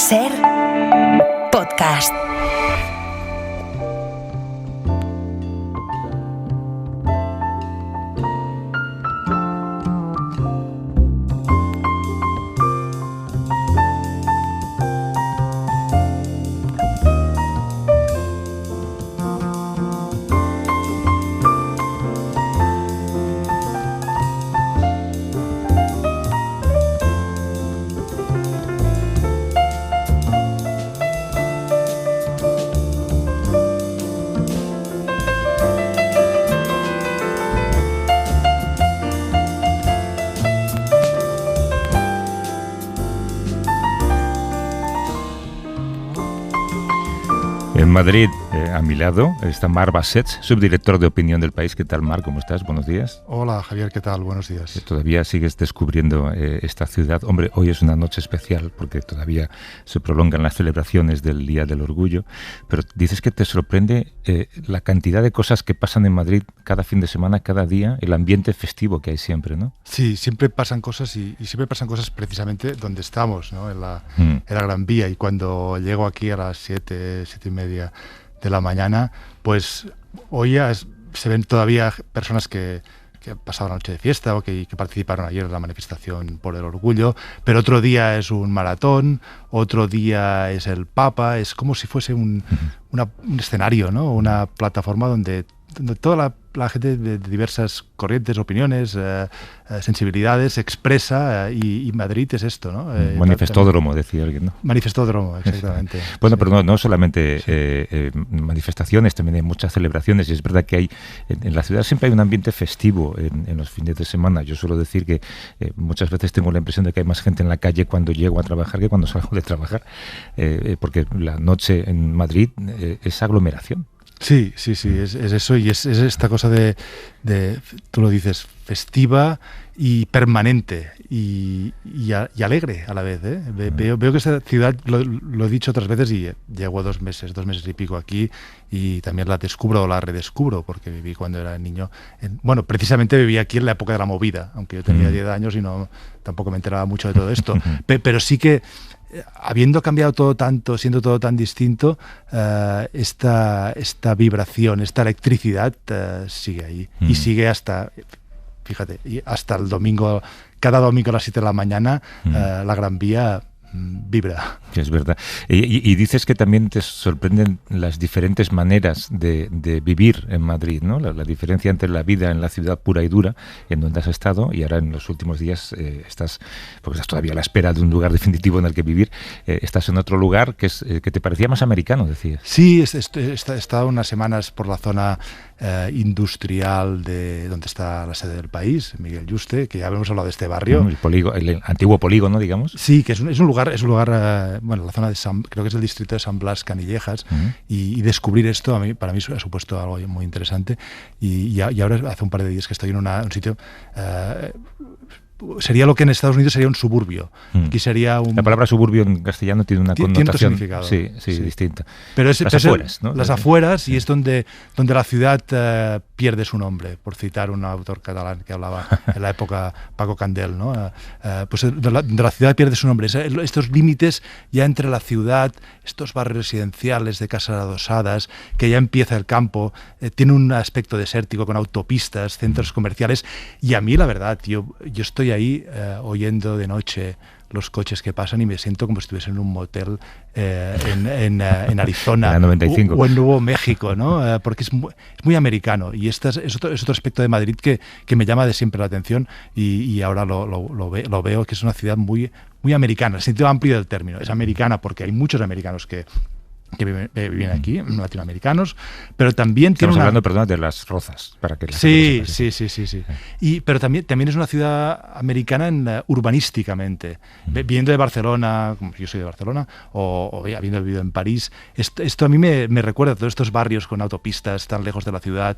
SER Podcast. En Madrid, a mi lado, está Marc Bassets, subdirector de opinión del País. ¿Qué tal, Marc? ¿Cómo estás? Buenos días. Hola, Javier. ¿Qué tal? Buenos días. Todavía sigues descubriendo esta ciudad. Hombre, hoy es una noche especial porque todavía se prolongan las celebraciones del Día del Orgullo, pero dices que te sorprende la cantidad de cosas que pasan en Madrid cada fin de semana, cada día, el ambiente festivo que hay siempre, ¿no? Sí, siempre pasan cosas y siempre pasan cosas precisamente donde estamos, ¿no? En la Gran Vía. Y cuando llego aquí a las 7:30 de la mañana, pues hoy ya se ven todavía personas que han pasado la noche de fiesta o que participaron ayer en la manifestación por el orgullo, pero otro día es un maratón, otro día es el Papa, es como si fuese un escenario, ¿no? Una plataforma donde toda la gente de diversas corrientes, opiniones, sensibilidades se expresa y Madrid es esto, ¿no? Manifestódromo, decía alguien, ¿no? Manifestódromo, exactamente. Bueno, sí. Pero no solamente manifestaciones, también hay muchas celebraciones y es verdad que hay en la ciudad siempre hay un ambiente festivo en los fines de semana. Yo suelo decir que muchas veces tengo la impresión de que hay más gente en la calle cuando llego a trabajar que cuando salgo de trabajar, porque la noche en Madrid es aglomeración. Sí, es eso y es esta cosa de, tú lo dices, festiva y permanente y alegre a la vez, ¿eh? Veo que esta ciudad, lo he dicho otras veces y llevo 2 meses y pico aquí y también la descubro o la redescubro porque viví cuando era niño. Bueno, precisamente viví aquí en la época de la movida, aunque yo tenía 10 años y tampoco me enteraba mucho de todo esto, pero sí que habiendo cambiado todo tanto, siendo todo tan distinto, esta vibración, esta electricidad sigue ahí y sigue hasta, fíjate, hasta el domingo, cada domingo a las 7 de la mañana, la Gran Vía vibra. Sí, es verdad. Y dices que también te sorprenden las diferentes maneras de vivir en Madrid, ¿no? La diferencia entre la vida en la ciudad pura y dura, en donde has estado, y ahora en los últimos días estás todavía a la espera de un lugar definitivo en el que vivir, estás en otro lugar que te parecía más americano, decías. Sí, he estado unas semanas por la zona industrial de donde está la sede del País, Miguel Yuste, que ya habíamos hablado de este barrio. El antiguo polígono, digamos. Sí, que es un lugar, bueno, la zona de creo que es el distrito de San Blas, Canillejas, y descubrir esto para mí ha supuesto algo muy interesante. Y ahora hace un par de días que estoy en un sitio. Sería lo que en Estados Unidos sería un suburbio. Aquí sería La palabra suburbio en castellano tiene una connotación significado. Sí, distinta. Pero las afueras, ¿no? Las afueras, y es donde la ciudad pierde su nombre, por citar un autor catalán que hablaba en la época, Paco Candel, ¿no? Pues de la ciudad pierde su nombre. Estos límites ya entre la ciudad, estos barrios residenciales de casas adosadas, que ya empieza el campo, tiene un aspecto desértico con autopistas, centros comerciales, y a mí la verdad, yo estoy ahí oyendo de noche los coches que pasan y me siento como si estuviese en un motel en Arizona en 95. o en Nuevo México, ¿no? Porque es muy americano y es otro aspecto de Madrid que me llama de siempre la atención y ahora lo veo que es una ciudad muy, muy americana, en el sentido amplio del término. Es americana porque hay muchos americanos que viven aquí, latinoamericanos, pero también estamos hablando, perdón, de Las Rozas, para que sí. Pero también es una ciudad americana urbanísticamente. Viendo de Barcelona, como yo soy de Barcelona, o habiendo vivido en París, esto a mí me recuerda a todos estos barrios con autopistas tan lejos de la ciudad,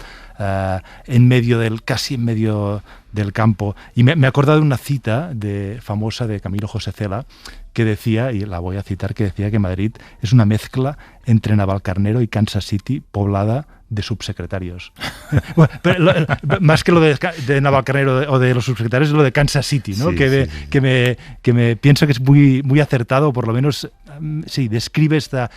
casi en medio del campo. Y me he acordado de una cita famosa de Camilo José Cela, que decía, y la voy a citar, que decía que Madrid es una mezcla entre Navalcarnero y Kansas City poblada de subsecretarios. Bueno, pero más que lo de Navalcarnero o de los subsecretarios, es lo de Kansas City, ¿no? Sí, que me pienso que es muy, muy acertado, o por lo menos sí, describe esta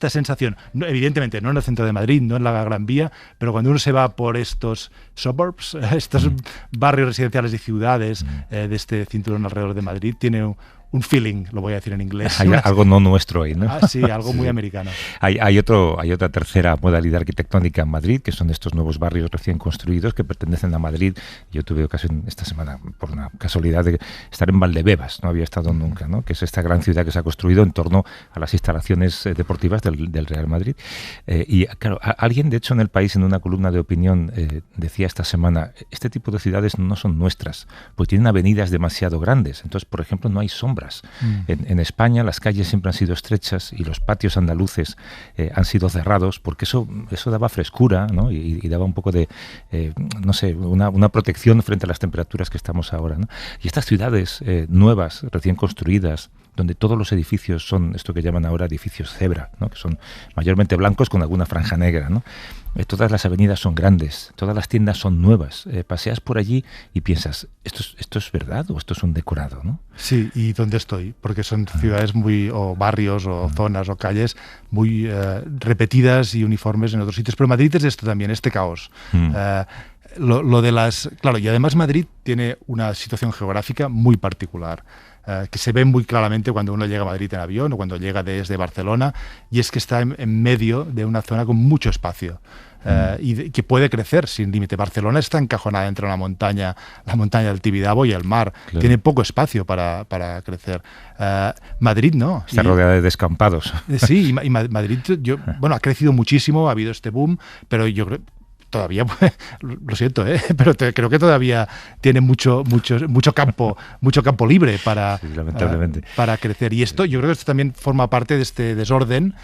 sensación. No, evidentemente, no en el centro de Madrid, no en la Gran Vía, pero cuando uno se va por estos suburbs, estos barrios residenciales y ciudades de este cinturón alrededor de Madrid, tiene un feeling, lo voy a decir en inglés. Hay algo no nuestro ahí, ¿no? Sí, algo muy americano. Hay otra tercera modalidad arquitectónica en Madrid, que son estos nuevos barrios recién construidos que pertenecen a Madrid. Yo tuve ocasión esta semana, por una casualidad, de estar en Valdebebas, no había estado nunca, ¿no? Que es esta gran ciudad que se ha construido en torno a las instalaciones deportivas del Real Madrid. Y claro, alguien, de hecho, en El País, en una columna de opinión, decía esta semana, este tipo de ciudades no son nuestras, pues tienen avenidas demasiado grandes. Entonces, por ejemplo, no hay sombras. En España las calles siempre han sido estrechas y los patios andaluces han sido cerrados porque eso daba frescura, ¿no? y daba un poco de, no sé, una protección frente a las temperaturas que estamos ahora, ¿no? Y estas ciudades nuevas, recién construidas, donde todos los edificios son esto que llaman ahora edificios cebra, ¿no? Que son mayormente blancos con alguna franja negra, ¿no? Todas las avenidas son grandes, todas las tiendas son nuevas. Paseas por allí y piensas, ¿esto es verdad o esto es un decorado, ¿no? Sí, ¿y dónde estoy? Porque son ciudades o barrios, o zonas, o calles muy repetidas y uniformes en otros sitios. Pero Madrid es esto también, este caos. Lo de las... Claro, y además Madrid tiene una situación geográfica muy particular. Que se ve muy claramente cuando uno llega a Madrid en avión o cuando llega desde Barcelona, y es que está en medio de una zona con mucho espacio y que puede crecer sin límite. Barcelona está encajonada entre la montaña del Tibidabo y el mar. Claro. Tiene poco espacio para crecer. Madrid no. Está rodeada de descampados. Sí, y Madrid ha crecido muchísimo, ha habido este boom, pero yo creo... Todavía, lo siento, pero creo que todavía tiene mucho campo libre para crecer. Y yo creo que esto también forma parte de este desorden.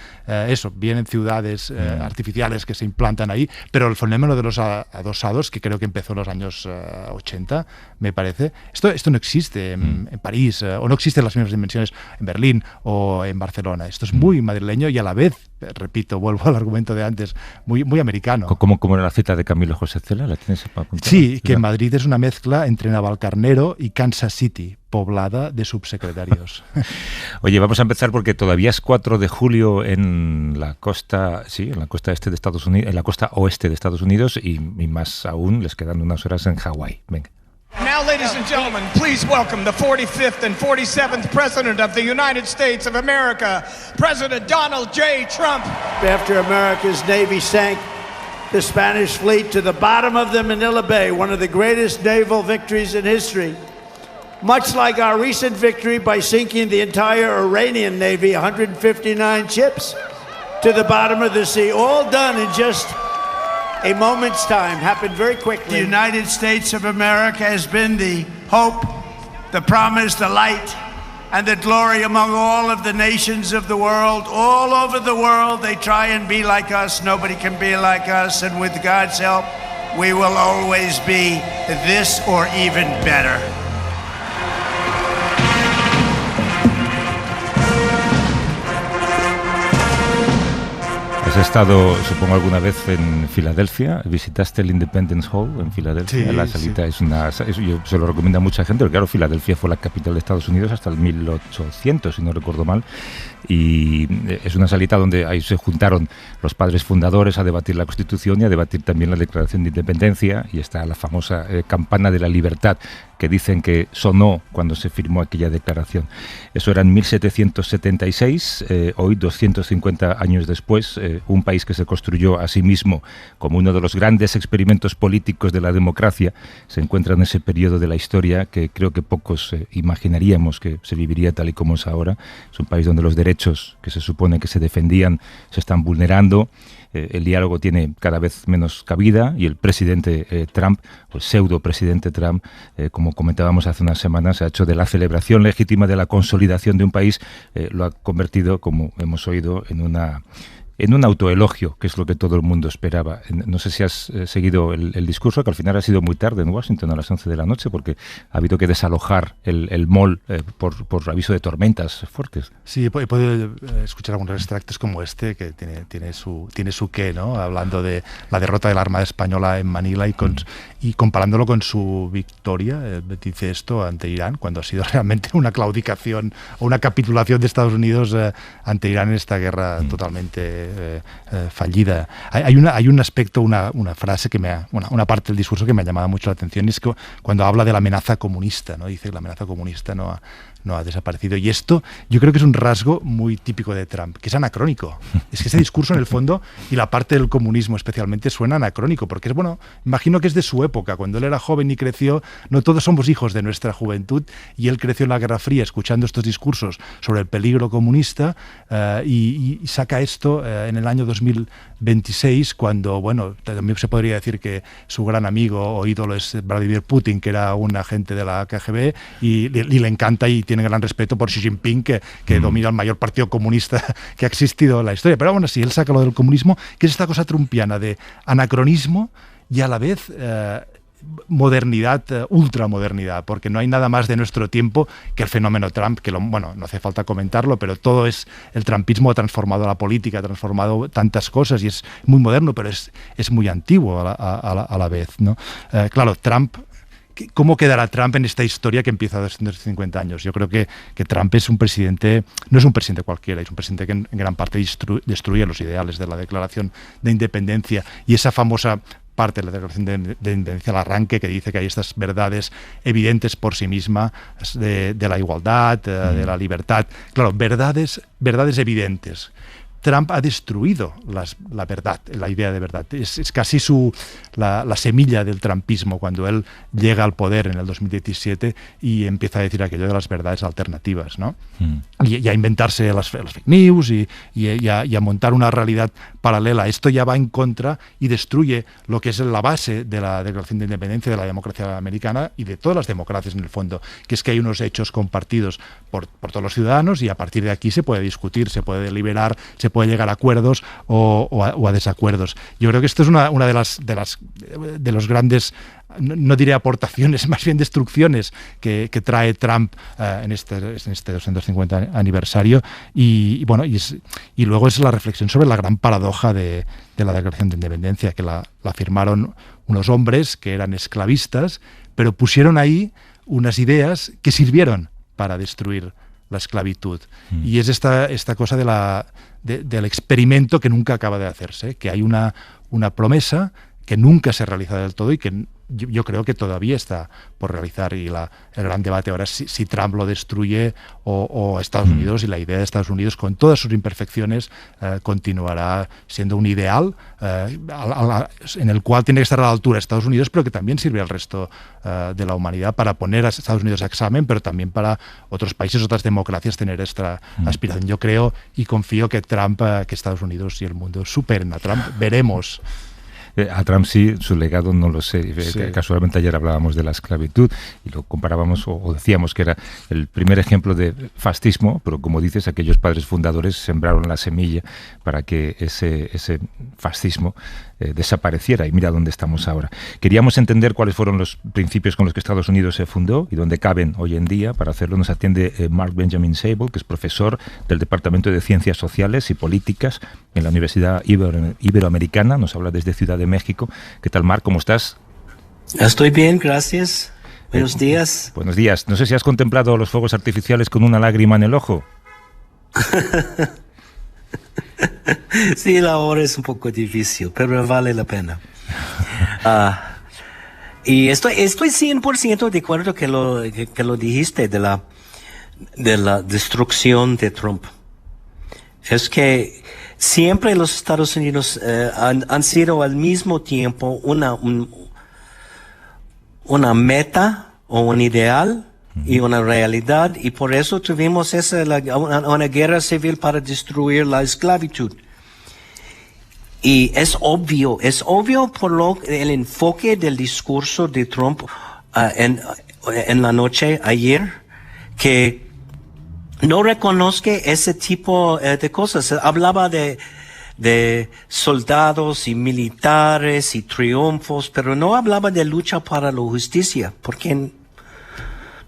Vienen ciudades artificiales que se implantan ahí, pero el fenómeno de los adosados, que creo que empezó en los años 80, me parece, esto no existe en París, o no existe en las mismas dimensiones en Berlín o en Barcelona. Esto es muy madrileño y a la vez, repito, vuelvo al argumento de antes, muy americano. Como era la cita de Camilo José Cela, ¿la tienes apuntada? Sí, que Madrid es una mezcla entre Navalcarnero y Kansas City, poblada de subsecretarios. Oye, vamos a empezar porque todavía es 4 de julio en la costa este de Estados Unidos, en la costa oeste de Estados Unidos y más aún les quedan unas horas en Hawái. Venga. Now, ladies and gentlemen, please welcome the 45th and 47th President of the United States of America, President Donald J. Trump. After America's Navy sank the Spanish fleet to the bottom of the Manila Bay, one of the greatest naval victories in history, much like our recent victory by sinking the entire Iranian Navy, 159 ships, to the bottom of the sea, all done in just a moment's time, happened very quickly. The United States of America has been the hope, the promise, the light, and the glory among all of the nations of the world. All over the world, they try and be like us. Nobody can be like us. And with God's help, we will always be this or even better. ¿Has estado, supongo, alguna vez en Filadelfia? ¿Visitaste el Independence Hall en Filadelfia? Sí, la salita yo se lo recomiendo a mucha gente, porque claro, Filadelfia fue la capital de Estados Unidos hasta el 1800, si no recuerdo mal, y es una salita donde ahí se juntaron los padres fundadores a debatir la Constitución y a debatir también la Declaración de Independencia, y está la famosa campana de la libertad, que dicen que sonó cuando se firmó aquella declaración. Eso era en 1776, hoy 250 años después, un país que se construyó a sí mismo como uno de los grandes experimentos políticos de la democracia, se encuentra en ese periodo de la historia que creo que pocos imaginaríamos que se viviría tal y como es ahora. Es un país donde los derechos que se supone que se defendían se están vulnerando. El diálogo tiene cada vez menos cabida y el presidente Trump, o el pseudo presidente Trump, como comentábamos hace unas semanas, se ha hecho de la celebración legítima de la consolidación de un país, lo ha convertido, como hemos oído, en en un autoelogio, que es lo que todo el mundo esperaba. No sé si has seguido el discurso, que al final ha sido muy tarde en Washington, a las 11 de la noche, porque ha habido que desalojar el mall por aviso de tormentas fuertes. Sí, he podido escuchar algunos extractos como este, que tiene su qué, ¿no? Hablando de la derrota de la Armada Española en Manila y comparándolo con su victoria, dice esto ante Irán, cuando ha sido realmente una claudicación o una capitulación de Estados Unidos ante Irán en esta guerra totalmente fallida. Hay un aspecto, una frase una parte del discurso que me ha llamado mucho la atención, y es que cuando habla de la amenaza comunista, ¿no? Dice que la amenaza comunista no ha desaparecido. Y esto yo creo que es un rasgo muy típico de Trump, que es anacrónico. Es que ese discurso, en el fondo, y la parte del comunismo especialmente, suena anacrónico, porque imagino que es de su época, cuando él era joven y creció. No todos somos hijos de nuestra juventud, y él creció en la Guerra Fría escuchando estos discursos sobre el peligro comunista, y saca esto en el año 2026, cuando, también se podría decir que su gran amigo o ídolo es Vladimir Putin, que era un agente de la KGB, y le encanta y tiene gran respeto por Xi Jinping, que domina el mayor partido comunista que ha existido en la historia. Pero sí, él saca lo del comunismo, que es esta cosa trumpiana de anacronismo y a la vez modernidad, ultramodernidad, porque no hay nada más de nuestro tiempo que el fenómeno Trump, que no hace falta comentarlo, pero todo el trumpismo ha transformado la política, ha transformado tantas cosas, y es muy moderno, pero es muy antiguo a la vez, ¿no? Claro, Trump... ¿Cómo quedará Trump en esta historia que empieza a 250 años? Yo creo que Trump es un presidente, no es un presidente cualquiera, es un presidente que en gran parte destruye los ideales de la Declaración de Independencia, y esa famosa parte de la Declaración de Independencia, el arranque, que dice que hay estas verdades evidentes por sí mismas de la igualdad, de la libertad. Claro, verdades evidentes. Trump ha destruido la verdad, la idea de verdad. Es casi la semilla del trumpismo, cuando él llega al poder en el 2017 y empieza a decir aquello de las verdades alternativas, ¿no? Y a inventarse las fake news y a montar una realidad paralela. Esto ya va en contra y destruye lo que es la base de la Declaración de Independencia, de la democracia americana y de todas las democracias en el fondo, que es que hay unos hechos compartidos por todos los ciudadanos, y a partir de aquí se puede discutir, se puede deliberar, se puede llegar a acuerdos o a desacuerdos. Yo creo que esto es una de los grandes, no diré aportaciones, más bien destrucciones que trae Trump en este 250 aniversario, y luego es la reflexión sobre la gran paradoja de la Declaración de Independencia, que la firmaron unos hombres que eran esclavistas, pero pusieron ahí unas ideas que sirvieron para destruir la esclavitud. Y es esta cosa del experimento que nunca acaba de hacerse, que hay una promesa que nunca se realiza del todo y que yo creo que todavía está por realizar, y el gran debate ahora es si Trump lo destruye o Estados Unidos, y la idea de Estados Unidos, con todas sus imperfecciones, continuará siendo un ideal en el cual tiene que estar a la altura de Estados Unidos, pero que también sirve al resto de la humanidad, para poner a Estados Unidos a examen, pero también para otros países, otras democracias, tener esta aspiración. Yo creo y confío que que Estados Unidos y el mundo superen a Trump. Veremos. A Trump sí, su legado no lo sé. Sí. Casualmente ayer hablábamos de la esclavitud y lo comparábamos o decíamos que era el primer ejemplo de fascismo, pero como dices, aquellos padres fundadores sembraron la semilla para que ese fascismo desapareciera, y mira dónde estamos ahora. Queríamos entender cuáles fueron los principios con los que Estados Unidos se fundó y dónde caben hoy en día. Para hacerlo nos atiende Mark Benjamin Sable, que es profesor del Departamento de Ciencias Sociales y Políticas en la Universidad Iberoamericana. Nos habla desde Ciudad de México. ¿Qué tal, Mark? ¿Cómo estás? Estoy bien, gracias. Buenos días. Buenos días. No sé si has contemplado los fuegos artificiales con una lágrima en el ojo. Sí, la hora es un poco difícil, pero vale la pena. Y estoy 100% de acuerdo que lo dijiste de la destrucción de Trump. Es que siempre los Estados Unidos han sido al mismo tiempo una meta o un ideal y una realidad, y por eso tuvimos una guerra civil para destruir la esclavitud. Y es obvio por el enfoque del discurso de Trump en la noche ayer, que no reconozca ese tipo de cosas. Hablaba de de soldados y militares y triunfos, pero no hablaba de lucha para la justicia, porque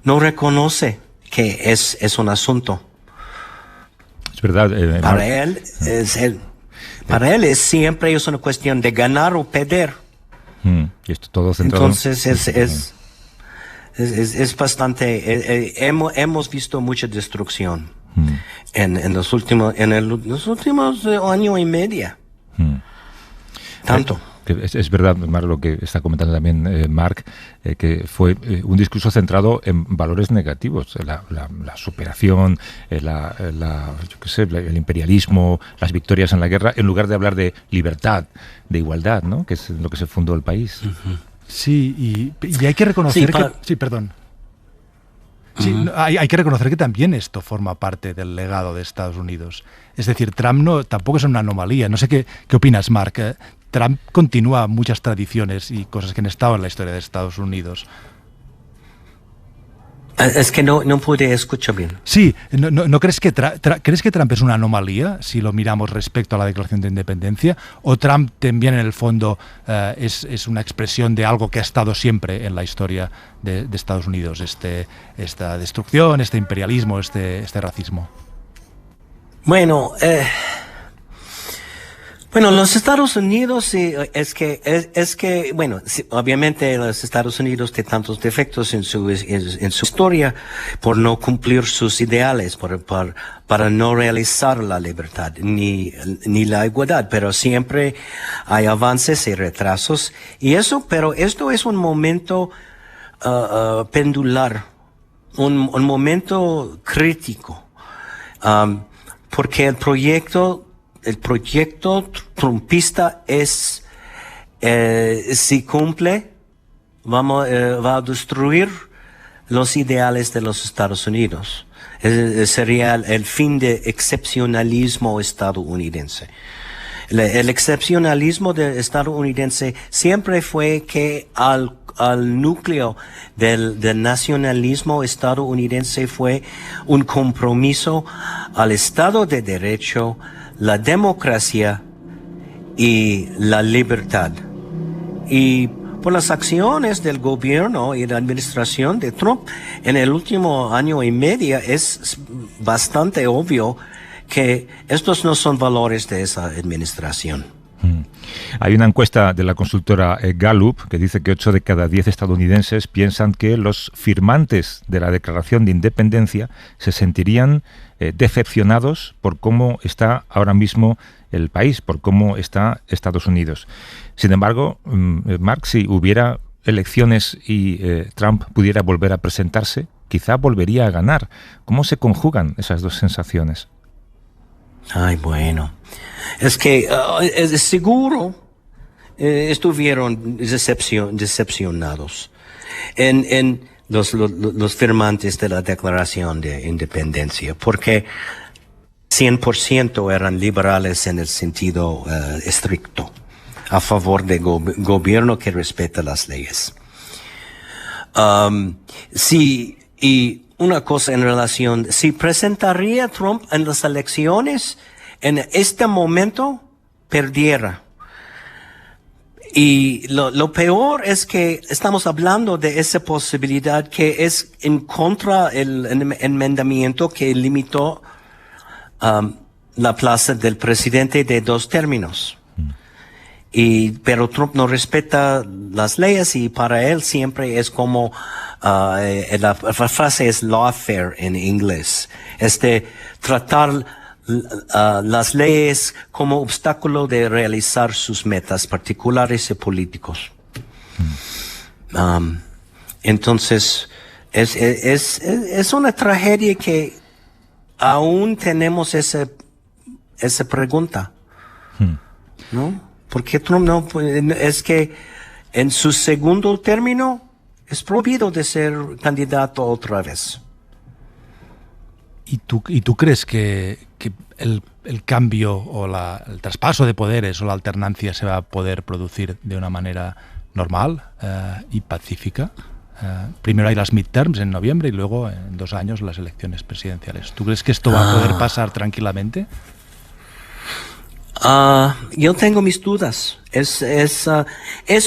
no reconoce que es un asunto. Es verdad. Para él es siempre una cuestión de ganar o perder. Y esto todo centrado. Entonces es bastante. Hemos visto mucha destrucción en los últimos año y medio. Tanto. Es verdad, Marc, lo que está comentando también Marc, que fue un discurso centrado en valores negativos, la superación, yo qué sé, el imperialismo, las victorias en la guerra, en lugar de hablar de libertad, de igualdad, ¿no? Que es lo que se fundó el país. Sí, y hay que reconocer que... Sí, perdón. Sí, hay que reconocer que también esto forma parte del legado de Estados Unidos. Es decir, Trump tampoco es una anomalía. No sé qué opinas, Marc. Trump continúa muchas tradiciones y cosas que han estado en la historia de Estados Unidos. Es que no pude escuchar bien. Sí, ¿no crees que crees que Trump es una anomalía si lo miramos respecto a la Declaración de Independencia? ¿O Trump también en el fondo es una expresión de algo que ha estado siempre en la historia de Estados Unidos? Esta destrucción, este imperialismo, este racismo. Bueno, los Estados Unidos es que bueno, obviamente los Estados Unidos tienen tantos defectos en su historia por no cumplir sus ideales, para no realizar la libertad ni la igualdad, pero siempre hay avances y retrasos pero esto es un momento pendular, un momento crítico, porque el proyecto trumpista si cumple, va a destruir los ideales de los Estados Unidos. Sería el fin del excepcionalismo estadounidense. El excepcionalismo estadounidense siempre fue que al núcleo del nacionalismo estadounidense fue un compromiso al Estado de Derecho, la democracia y la libertad. Y por las acciones del gobierno y la administración de Trump en el último año y medio es bastante obvio que estos no son valores de esa administración. Hay una encuesta de la consultora Gallup que dice que 8 de cada 10 estadounidenses piensan que los firmantes de la Declaración de Independencia se sentirían decepcionados por cómo está ahora mismo el país, por cómo está Estados Unidos. Sin embargo, Marc, si hubiera elecciones y Trump pudiera volver a presentarse, quizá volvería a ganar. ¿Cómo se conjugan esas dos sensaciones? Ay, bueno. Es que seguro estuvieron decepcionados en los firmantes de la Declaración de Independencia, porque 100% eran liberales en el sentido estricto, a favor del gobierno que respeta las leyes. Y una cosa en relación, si presentaría Trump en las elecciones, en este momento perdiera. Y lo peor es que estamos hablando de esa posibilidad que es en contra el enmendamiento que limitó la plaza del presidente de 2 términos. Pero Trump no respeta las leyes y para él siempre es como la frase es lawfare en inglés, tratar las leyes como obstáculo de realizar sus metas particulares y políticos. Entonces es una tragedia que aún tenemos esa pregunta, ¿no? Porque Trump es que en su segundo término es prohibido de ser candidato otra vez. ¿Y tú crees que el cambio o el traspaso de poderes o la alternancia se va a poder producir de una manera normal y pacífica? Primero hay las midterms en noviembre y luego en 2 años las elecciones presidenciales. ¿Tú crees que esto va a poder pasar tranquilamente? Yo tengo mis dudas. Es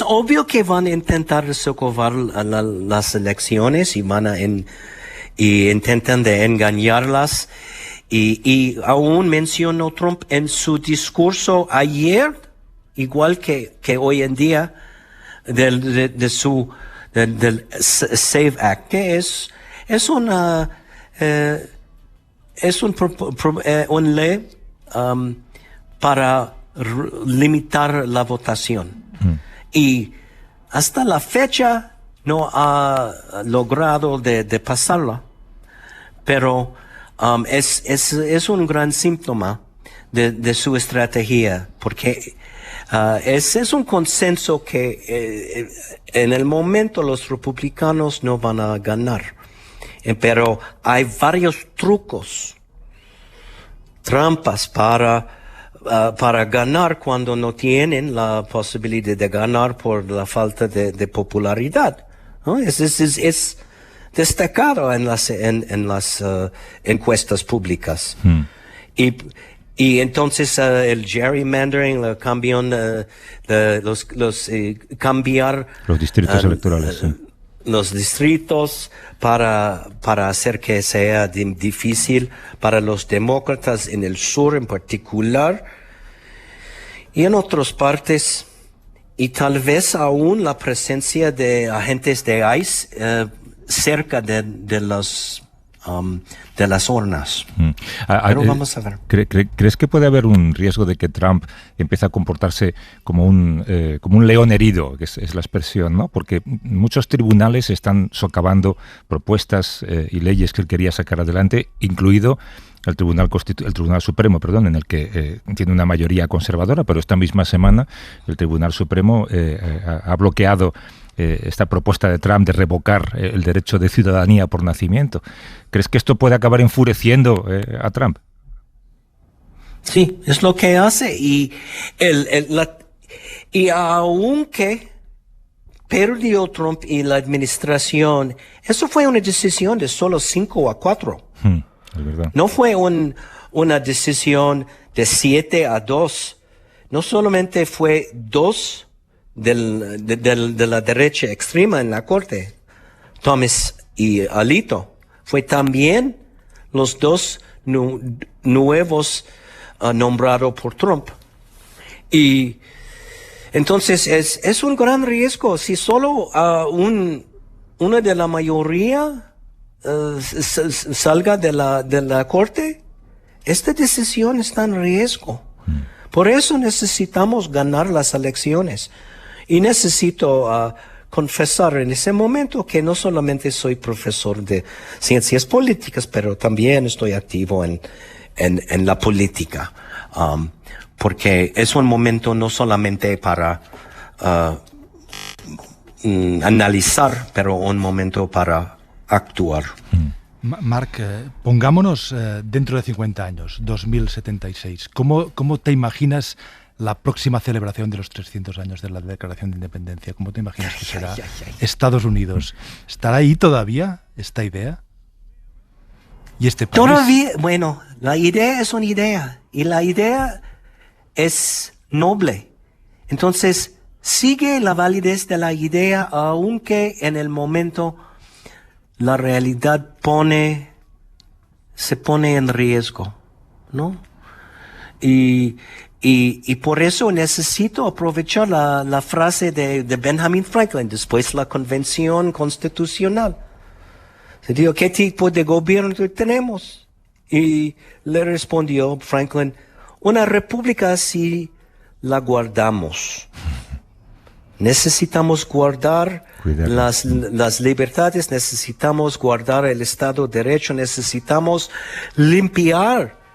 obvio que van a intentar socavar las elecciones y y intentan de engañarlas. Y aún mencionó Trump en su discurso ayer, igual que hoy en día, del SAVE Act, que es una ley para limitar la votación. Y hasta la fecha no ha logrado de pasarla, pero es un gran síntoma de su estrategia, porque es un consenso que en el momento los republicanos no van a ganar. Pero hay varios trucos, trampas para ganar cuando no tienen la posibilidad de ganar por la falta de popularidad, ¿no? Es destacado en las encuestas públicas. Y entonces el gerrymandering, la cambian cambiar los distritos electorales, sí. Los distritos para hacer que sea difícil para los demócratas en el sur en particular y en otras partes, y tal vez aún la presencia de agentes de ICE cerca de las urnas. Pero vamos a ver. ¿Crees que puede haber un riesgo de que Trump empiece a comportarse como un león herido, que es la expresión, ¿no? Porque muchos tribunales están socavando propuestas y leyes que él quería sacar adelante, incluido el Tribunal Supremo, en el que tiene una mayoría conservadora, pero esta misma semana el Tribunal Supremo ha bloqueado esta propuesta de Trump de revocar el derecho de ciudadanía por nacimiento. ¿Crees que esto puede acabar enfureciendo a Trump? Sí, es lo que hace. Y aunque perdió Trump y la administración, eso fue una decisión de solo 5-4. Es verdad. No fue una decisión de 7-2. No solamente fue 2 de la derecha extrema en la corte, Thomas y Alito. Fue también los 2 nuevos nombrados por Trump. Y entonces es un gran riesgo. Si solo una de la mayoría salga de la corte, esta decisión está en riesgo. Por eso necesitamos ganar las elecciones. Y necesito confesar en ese momento que no solamente soy profesor de ciencias políticas, pero también estoy activo en la política. Porque es un momento no solamente para analizar, pero un momento para actuar. Marc, pongámonos dentro de 50 años, 2076. ¿Cómo te imaginas la próxima celebración de los 300 años de la Declaración de Independencia? ¿Cómo te imaginas que será Estados Unidos? ¿Estará ahí todavía esta idea? ¿Y este país? Todavía, bueno, la idea es una idea y la idea es noble. Entonces, sigue la validez de la idea, aunque en el momento la realidad se pone en riesgo, ¿no? Y por eso necesito aprovechar la frase de Benjamin Franklin, después la Convención Constitucional. Se dijo, ¿qué tipo de gobierno tenemos? Y le respondió Franklin, una república si la guardamos. Necesitamos guardar las libertades, necesitamos guardar el Estado de Derecho, necesitamos limpiar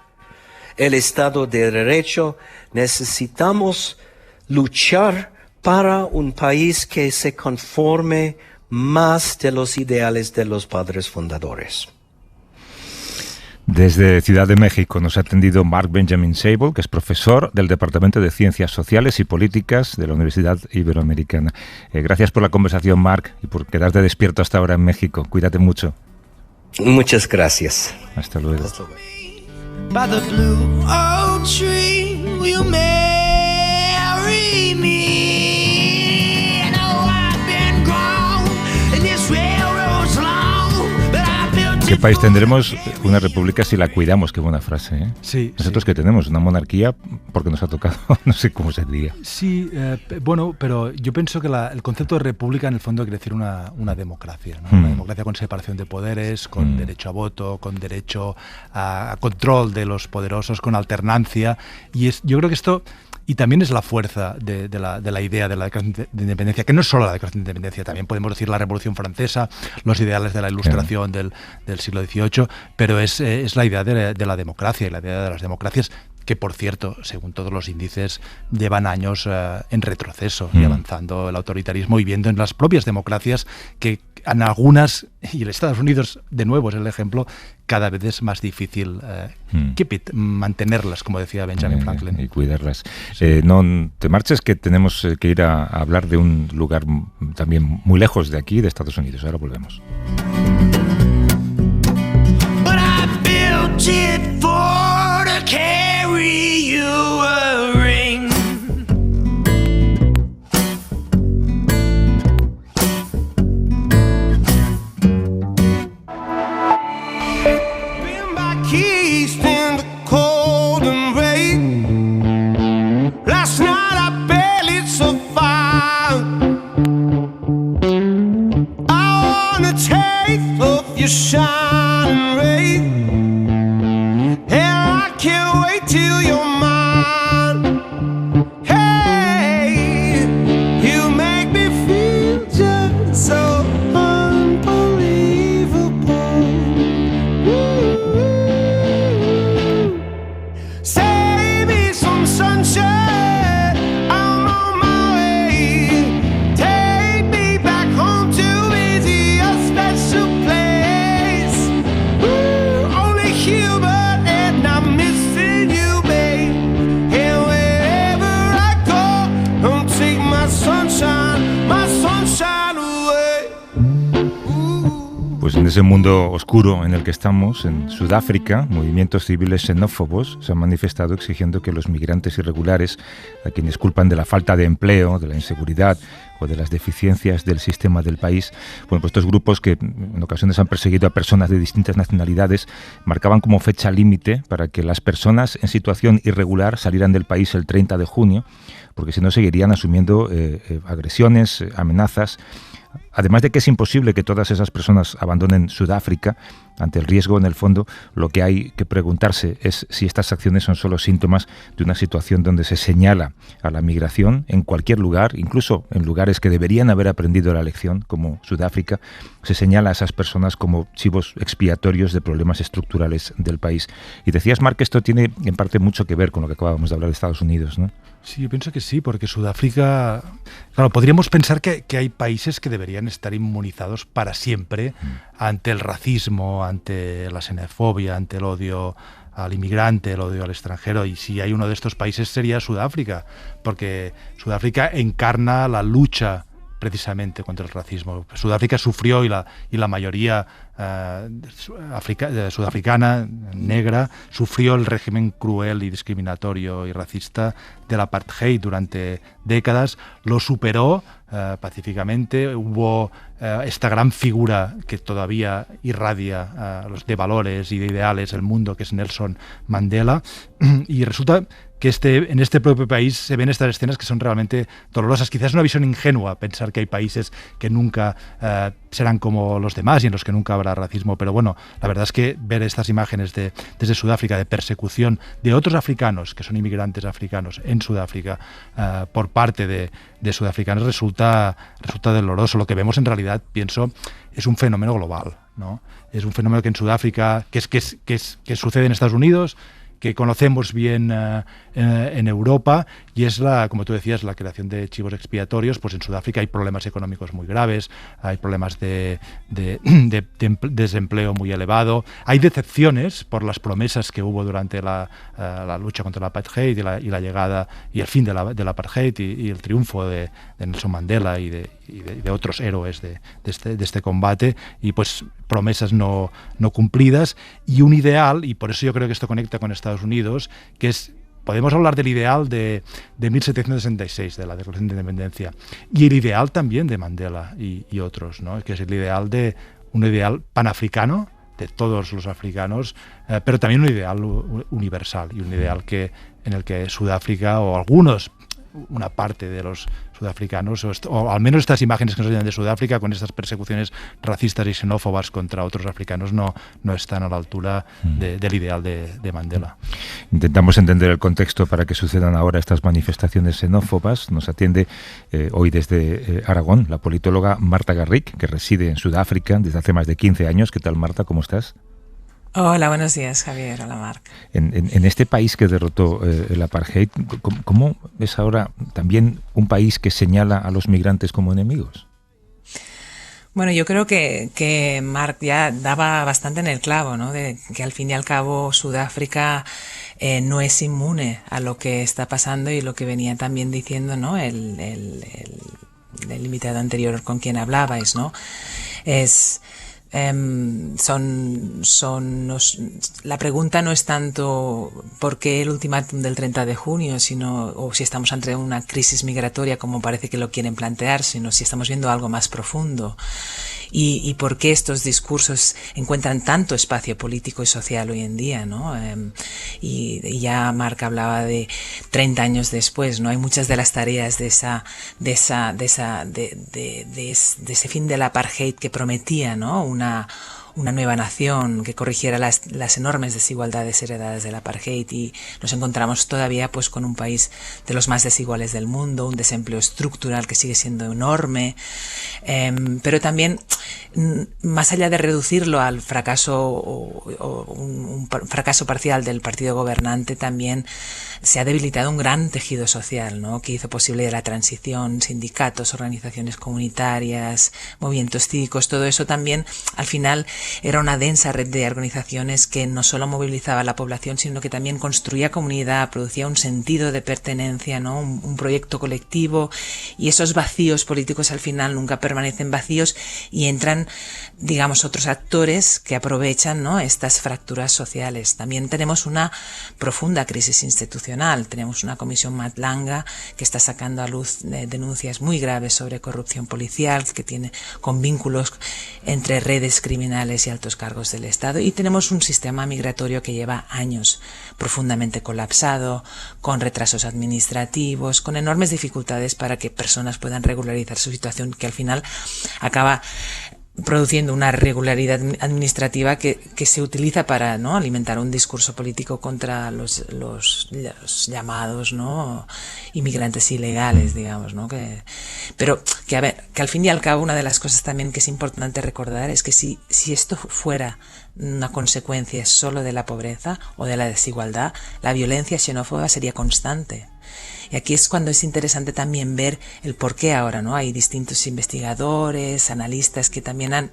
el Estado de Derecho, necesitamos luchar para un país que se conforme más de los ideales de los padres fundadores. Desde Ciudad de México nos ha atendido Marc Benjamin Sable, que es profesor del Departamento de Ciencias Sociales y Políticas de la Universidad Iberoamericana. Gracias por la conversación, Marc, y por quedarte despierto hasta ahora en México. Cuídate mucho. Muchas gracias. Hasta luego. Hasta luego. by the blue oak tree. Will you marry me? I know I've been gone and this railroad's long, but I built ¿Qué it país for tendremos? you. Una república si la cuidamos. Qué buena frase, ¿eh? Sí, Nosotros sí. que tenemos una monarquía porque nos ha tocado, no sé cómo se diría. Sí, bueno, pero yo pienso que el concepto de república en el fondo quiere decir una democracia, ¿no? Una democracia con separación de poderes, con derecho a voto, con derecho a control de los poderosos, con alternancia. Y yo creo que esto, y también es la fuerza de la idea de la declaración de independencia, que no es solo la declaración de independencia, también podemos decir la Revolución Francesa, los ideales de la Ilustración del siglo XVIII, pero es la idea de la democracia y la idea de las democracias que, por cierto, según todos los índices, llevan años en retroceso y avanzando el autoritarismo y viendo en las propias democracias que en algunas, y en Estados Unidos, de nuevo es el ejemplo, cada vez es más difícil mantenerlas, como decía Benjamin Franklin. Y cuidarlas. No te marches, que tenemos que ir a hablar de un lugar también muy lejos de aquí, de Estados Unidos. Ahora volvemos. But I built it for to carry you a ring. Been by keys in the cold and rain. Last night I barely survived. I wanna taste of your shining ray, and I can't wait till you're mine. Hey, you make me feel just so unbelievable. Ooh. Save me some sunshine, I'm on my way. Take me back home to visit a special place. Ooh, only human and I'm missing you, babe. And wherever I go, don't take my sunshine away. Ooh. Pues en ese mundo oscuro en el que estamos, en Sudáfrica, movimientos civiles xenófobos se han manifestado exigiendo que los migrantes irregulares, a quienes culpan de la falta de empleo, de la inseguridad o de las deficiencias del sistema del país, bueno, pues estos grupos que en ocasiones han perseguido a personas de distintas nacionalidades, marcaban como fecha límite para que las personas en situación irregular salieran del país el 30 de junio, porque si no seguirían asumiendo agresiones, amenazas. Además de que es imposible que todas esas personas abandonen Sudáfrica, ante el riesgo, en el fondo, lo que hay que preguntarse es si estas acciones son solo síntomas de una situación donde se señala a la migración en cualquier lugar, incluso en lugares que deberían haber aprendido la lección, como Sudáfrica, se señala a esas personas como chivos expiatorios de problemas estructurales del país. Y decías, Marc, que esto tiene en parte mucho que ver con lo que acabábamos de hablar de Estados Unidos, ¿no? Sí, yo pienso que sí, porque Sudáfrica... Claro, podríamos pensar que hay países que deberían estar inmunizados para siempre ante el racismo, ante la xenofobia, ante el odio al inmigrante, el odio al extranjero, y si hay uno de estos países sería Sudáfrica, porque Sudáfrica encarna la lucha precisamente contra el racismo. Sudáfrica sufrió, y la mayoría sudafricana, negra, sufrió el régimen cruel y discriminatorio y racista del apartheid durante décadas, lo superó pacíficamente. Hubo esta gran figura que todavía irradia de valores y de ideales el mundo, que es Nelson Mandela, y resulta que en este propio país se ven estas escenas que son realmente dolorosas. Quizás es una visión ingenua pensar que hay países que nunca serán como los demás y en los que nunca habrá racismo, pero bueno, la verdad es que ver estas imágenes desde Sudáfrica de persecución de otros africanos, que son inmigrantes africanos en Sudáfrica, por parte de sudafricanos, resulta doloroso. Lo que vemos en realidad, pienso, es un fenómeno global, ¿no? Es un fenómeno que en Sudáfrica, que sucede en Estados Unidos, que conocemos bien en Europa, y es como tú decías, la creación de chivos expiatorios. Pues en Sudáfrica hay problemas económicos muy graves, hay problemas de desempleo muy elevado, hay decepciones por las promesas que hubo durante la lucha contra el apartheid y la llegada y el fin del apartheid y el triunfo de Nelson Mandela y de otros héroes de este combate, y pues promesas no cumplidas y un ideal, y por eso yo creo que esto conecta con Estados Unidos, que es, podemos hablar del ideal de 1766, de la Declaración de Independencia, y el ideal también de Mandela y otros, ¿no? Que es el ideal de un ideal panafricano de todos los africanos, pero también un ideal universal, y un ideal en el que Sudáfrica, o una parte de los sudafricanos, o al menos estas imágenes que nos llegan de Sudáfrica con estas persecuciones racistas y xenófobas contra otros africanos, no están a la altura del ideal de Mandela. Intentamos entender el contexto para que sucedan ahora estas manifestaciones xenófobas. Nos atiende hoy desde Aragón la politóloga Marta Garrick, que reside en Sudáfrica desde hace más de 15 años. ¿Qué tal, Marta? ¿Cómo estás? Hola, buenos días, Javier. Hola, Marc. En este país que derrotó el apartheid, ¿cómo es ahora también un país que señala a los migrantes como enemigos? Bueno, yo creo que Marc ya daba bastante en el clavo, ¿no? De que al fin y al cabo Sudáfrica no es inmune a lo que está pasando, y lo que venía también diciendo, ¿no? El invitado anterior con quien hablabais, ¿no? La pregunta no es tanto por qué el ultimátum del 30 de junio, o si estamos ante una crisis migratoria como parece que lo quieren plantear, sino si estamos viendo algo más profundo. Y por qué estos discursos encuentran tanto espacio político y social hoy en día, ¿no? Y ya Marc hablaba de 30 años después, ¿no? Hay muchas de las tareas de ese fin del apartheid que prometía, ¿no? Una nueva nación que corrigiera las enormes desigualdades heredadas del apartheid, y nos encontramos todavía pues con un país de los más desiguales del mundo, un desempleo estructural que sigue siendo enorme, pero también, más allá de reducirlo al fracaso o un fracaso parcial del partido gobernante, también se ha debilitado un gran tejido social, ¿no? Que hizo posible la transición, sindicatos, organizaciones comunitarias, movimientos cívicos. Todo eso también al final era una densa red de organizaciones que no solo movilizaba a la población, sino que también construía comunidad, producía un sentido de pertenencia, ¿no? Un proyecto colectivo, y esos vacíos políticos al final nunca permanecen vacíos, y entran, digamos, otros actores que aprovechan, ¿no? Estas fracturas sociales. También tenemos una profunda crisis institucional. Tenemos una comisión Matlanga que está sacando a luz denuncias muy graves sobre corrupción policial, que tiene con vínculos entre redes criminales y altos cargos del Estado, y tenemos un sistema migratorio que lleva años profundamente colapsado, con retrasos administrativos, con enormes dificultades para que personas puedan regularizar su situación, que al final acaba produciendo una irregularidad administrativa que se utiliza para, ¿no? alimentar un discurso político contra los llamados, ¿no? inmigrantes ilegales, digamos, ¿no? Pero que al fin y al cabo, una de las cosas también que es importante recordar es que si esto fuera una consecuencia solo de la pobreza o de la desigualdad, la violencia xenófoba sería constante. Y aquí es cuando es interesante también ver el por qué ahora, ¿no? Hay distintos investigadores, analistas que también han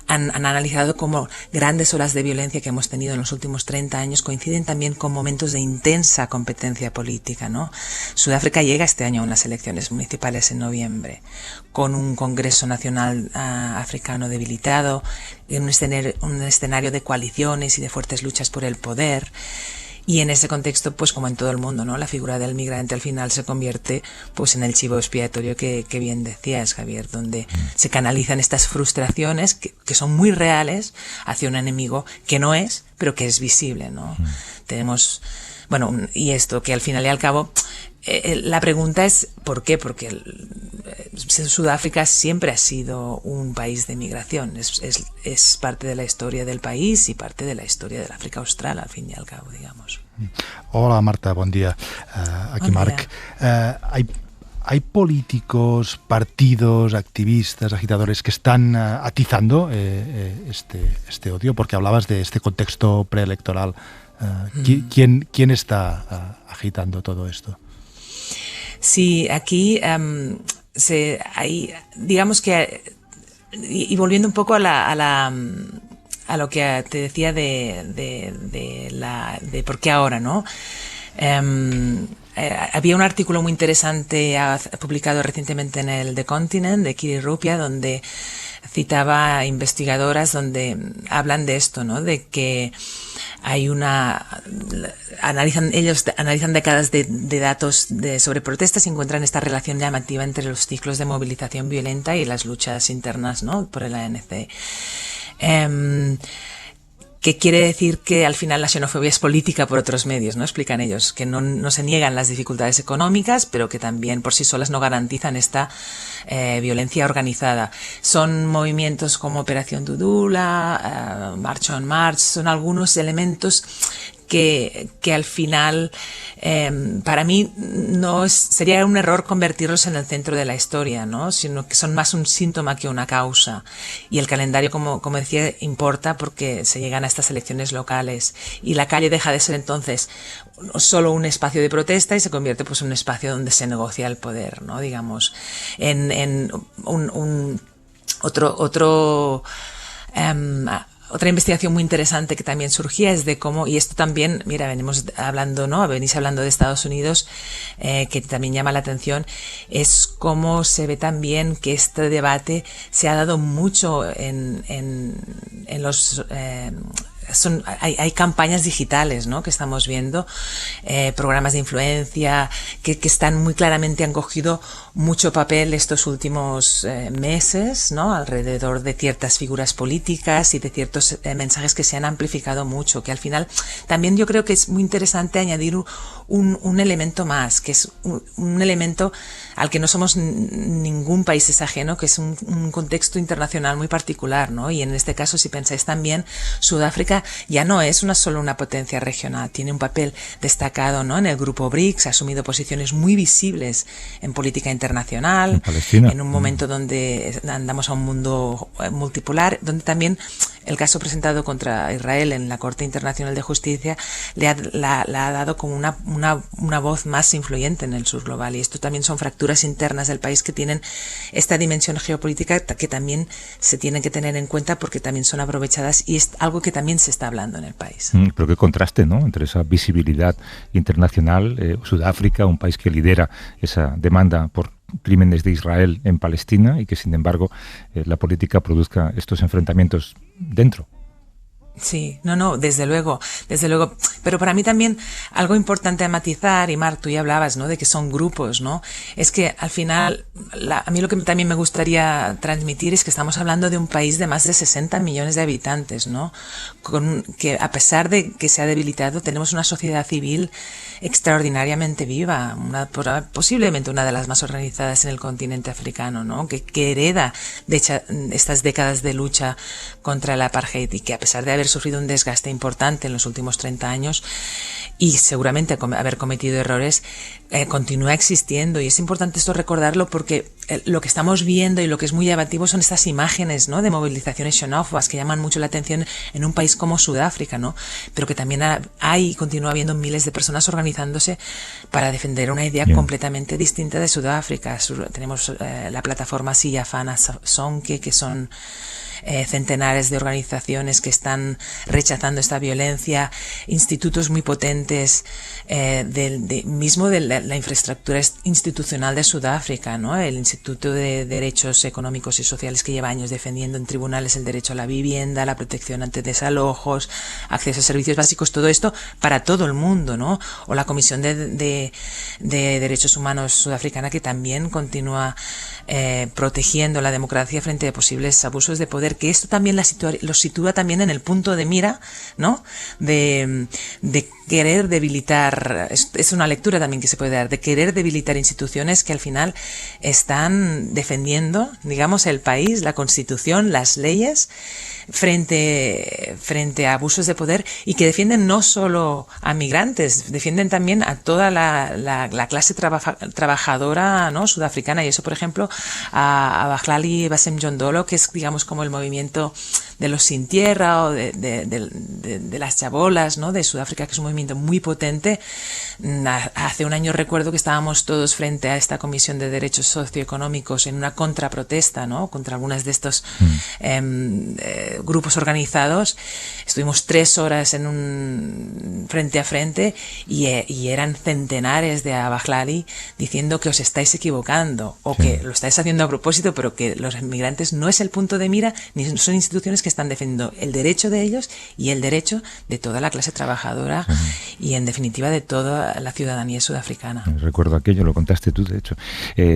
analizado cómo grandes olas de violencia que hemos tenido en los últimos 30 años coinciden también con momentos de intensa competencia política, ¿no? Sudáfrica llega este año a unas elecciones municipales en noviembre, con un Congreso Nacional africano debilitado, en un escenario de coaliciones y de fuertes luchas por el poder. Y en ese contexto, pues como en todo el mundo, ¿no? La figura del migrante al final se convierte pues en el chivo expiatorio que bien decías, Javier, donde se canalizan estas frustraciones que son muy reales hacia un enemigo que no es, pero que es visible, ¿no? Tenemos, bueno, y esto que al final y al cabo, la pregunta es ¿por qué? Porque Sudáfrica siempre ha sido un país de migración, es parte de la historia del país y parte de la historia del África Austral, al fin y al cabo, digamos. Hola Marta, buen día. Aquí Marc. ¿Hay políticos, partidos, activistas, agitadores que están atizando este odio? Porque hablabas de este contexto preelectoral. ¿Quién está agitando todo esto? Sí, aquí digamos que, y volviendo un poco a lo que te decía de por qué ahora, ¿no? Había un artículo muy interesante publicado recientemente en el The Continent de Kiri Ruppia, donde citaba a investigadoras donde hablan de esto, ¿no? De que hay ellos analizan décadas de datos sobre protestas y encuentran esta relación llamativa entre los ciclos de movilización violenta y las luchas internas, ¿no? Por el ANC. Que quiere decir que al final la xenofobia es política por otros medios, ¿no? Explican ellos, que no se niegan las dificultades económicas, pero que también por sí solas no garantizan esta violencia organizada. Son movimientos como Operación Dudula, March on March, son algunos elementos que al final para mí sería un error convertirlos en el centro de la historia, ¿no? Sino que son más un síntoma que una causa. Y el calendario, como decía, importa porque se llegan a estas elecciones locales y la calle deja de ser entonces solo un espacio de protesta y se convierte pues en un espacio donde se negocia el poder, ¿no? Digamos, otra investigación muy interesante que también surgía es de cómo, y esto también, mira, venís hablando de Estados Unidos, que también llama la atención, es cómo se ve también que este debate se ha dado mucho en los... Hay campañas digitales, ¿no? Que estamos viendo, programas de influencia que están muy claramente, han cogido mucho papel estos últimos meses, ¿no? Alrededor de ciertas figuras políticas y de ciertos mensajes que se han amplificado mucho, que al final también yo creo que es muy interesante añadir un elemento más, que es un elemento al que no somos ningún país es ajeno, que es un contexto internacional muy particular, ¿no? Y en este caso, si pensáis también, Sudáfrica ya no es solo una potencia regional, tiene un papel destacado, ¿no? En el grupo BRICS, ha asumido posiciones muy visibles en política internacional, en Palestina, en un momento donde andamos a un mundo multipolar, donde también el caso presentado contra Israel en la Corte Internacional de Justicia le ha dado como una voz más influyente en el sur global, y esto también son fracturas internas del país que tienen esta dimensión geopolítica que también se tienen que tener en cuenta porque también son aprovechadas y es algo que también se está hablando en el país. Pero qué contraste, ¿no? Entre esa visibilidad internacional, Sudáfrica, un país que lidera esa demanda por crímenes de Israel en Palestina y que sin embargo la política produzca estos enfrentamientos dentro. Sí, desde luego, pero para mí también algo importante a matizar, y Marc, tú ya hablabas, ¿no? De que son grupos, ¿no? Es que al final, a mí lo que también me gustaría transmitir es que estamos hablando de un país de más de 60 millones de habitantes, ¿no? Que a pesar de que se ha debilitado, tenemos una sociedad civil extraordinariamente viva, posiblemente una de las más organizadas en el continente africano, ¿no? Que hereda de hecho estas décadas de lucha contra el apartheid y que a pesar de haber sufrido un desgaste importante en los últimos 30 años y seguramente haber cometido errores, continúa existiendo, y es importante esto recordarlo porque lo que estamos viendo y lo que es muy llamativo son estas imágenes, ¿no? De movilizaciones xenófobas que llaman mucho la atención en un país como Sudáfrica, ¿no? Pero que también hay y continúa habiendo miles de personas organizándose para defender una idea completamente distinta de Sudáfrica. Tenemos la plataforma Siyafana Sonke, que son centenares de organizaciones que están rechazando esta violencia, institutos muy potentes mismo de la infraestructura institucional de Sudáfrica, ¿no? El Instituto de Derechos Económicos y Sociales, que lleva años defendiendo en tribunales el derecho a la vivienda, la protección ante desalojos, acceso a servicios básicos, todo esto para todo el mundo, ¿no? O la Comisión de Derechos Humanos sudafricana, que también continúa protegiendo la democracia frente a posibles abusos de poder, que esto también los sitúa también en el punto de mira, ¿no? De querer debilitar, es una lectura también que se puede dar, de querer debilitar instituciones que al final están defendiendo, digamos, el país, la Constitución, las leyes, frente a abusos de poder, y que defienden no solo a migrantes, defienden también a toda la clase trabajadora, ¿no? Sudafricana, y eso, por ejemplo, a Bahlali Basem Jondolo, que es, digamos, como el movimiento los sin tierra o de las chabolas, ¿no? De Sudáfrica, que es un movimiento muy potente. Hace un año recuerdo que estábamos todos frente a esta Comisión de Derechos Socioeconómicos en una contraprotesta, ¿no? Contra algunas de estos grupos organizados. Estuvimos 3 horas en un frente a frente y eran centenares de Abahlali diciendo que os estáis equivocando o que lo estáis haciendo a propósito, pero que los inmigrantes no es el punto de mira, ni son instituciones que están defendiendo el derecho de ellos y el derecho de toda la clase trabajadora y en definitiva de toda la ciudadanía sudafricana. Recuerdo aquello, lo contaste tú, de hecho.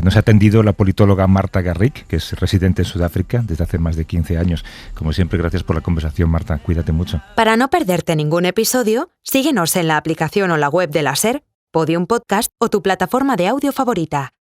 Nos ha atendido la politóloga Marta Garrick, que es residente en Sudáfrica desde hace más de 15 años. Como siempre, gracias por la conversación, Marta. Cuídate mucho. Para no perderte ningún episodio, síguenos en la aplicación o la web de la SER, Podium Podcast o tu plataforma de audio favorita.